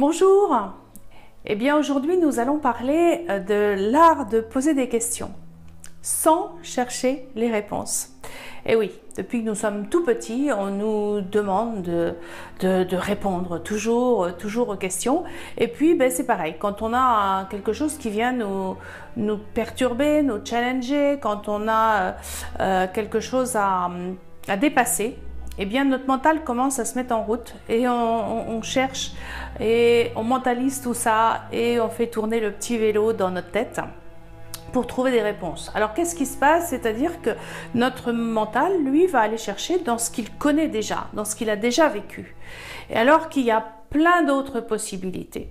Bonjour. Eh bien aujourd'hui nous allons parler de l'art de poser des questions sans chercher les réponses. Et oui, depuis que nous sommes tout petits, on nous demande de répondre toujours aux questions. Et puis c'est pareil, quand on a quelque chose qui vient nous perturber, nous challenger, quand on a quelque chose à dépasser, eh bien notre mental commence à se mettre en route et on cherche et on mentalise tout ça et on fait tourner le petit vélo dans notre tête pour trouver des réponses. Alors qu'est-ce qui se passe? C'est-à-dire que notre mental, lui, va aller chercher dans ce qu'il connaît déjà, dans ce qu'il a déjà vécu. Et alors qu'il y a plein d'autres possibilités.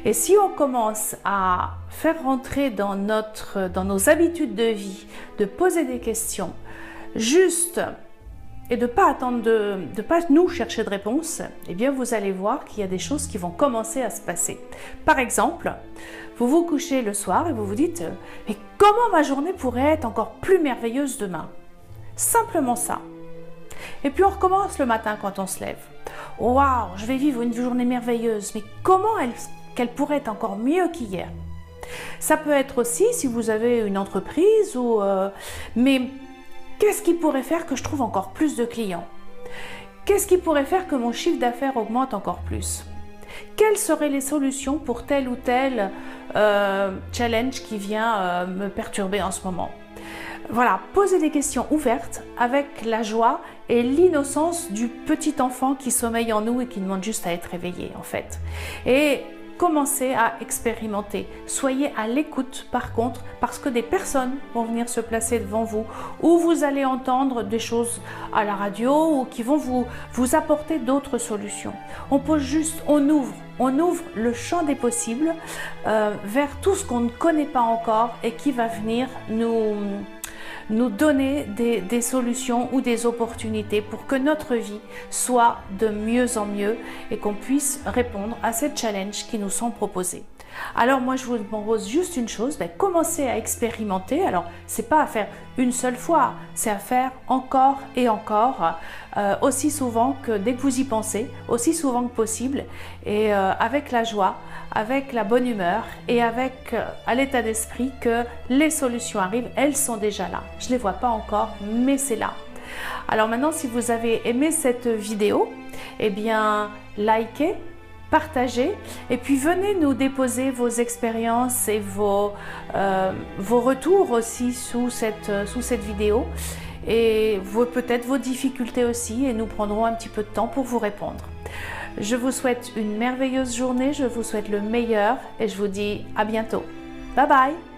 Et si on commence à faire rentrer dans nos habitudes de vie, de poser des questions, juste et de ne pas attendre, de pas nous chercher de réponse, eh bien vous allez voir qu'il y a des choses qui vont commencer à se passer. Par exemple, vous vous couchez le soir et vous vous dites « Mais comment ma journée pourrait être encore plus merveilleuse demain ?» Simplement ça. Et puis on recommence le matin quand on se lève. « Waouh, je vais vivre une journée merveilleuse, mais comment qu'elle pourrait être encore mieux qu'hier ?» Ça peut être aussi si vous avez une entreprise ou... mais qu'est-ce qui pourrait faire que je trouve encore plus de clients? Qu'est-ce qui pourrait faire que mon chiffre d'affaires augmente encore plus? Quelles seraient les solutions pour tel ou tel challenge qui vient me perturber en ce moment? Voilà, posez des questions ouvertes avec la joie et l'innocence du petit enfant qui sommeille en nous et qui demande juste à être réveillé en fait. Et commencez à expérimenter. Soyez à l'écoute par contre, parce que des personnes vont venir se placer devant vous ou vous allez entendre des choses à la radio ou qui vont vous apporter d'autres solutions. On pose juste, on ouvre le champ des possibles vers tout ce qu'on ne connaît pas encore et qui va venir nous donner des solutions ou des opportunités pour que notre vie soit de mieux en mieux et qu'on puisse répondre à ces challenges qui nous sont proposés. Alors moi je vous propose juste une chose, commencez à expérimenter. Alors c'est pas à faire une seule fois, c'est à faire encore et encore, aussi souvent que dès que vous y pensez, aussi souvent que possible et avec la joie, avec la bonne humeur et avec à l'état d'esprit que les solutions arrivent, elles sont déjà là. Je les vois pas encore, mais c'est là. Alors maintenant, si vous avez aimé cette vidéo, eh bien likez, partagez et puis venez nous déposer vos expériences et vos retours aussi sous cette vidéo et peut-être vos difficultés aussi et nous prendrons un petit peu de temps pour vous répondre. Je vous souhaite une merveilleuse journée, je vous souhaite le meilleur et je vous dis à bientôt. Bye bye!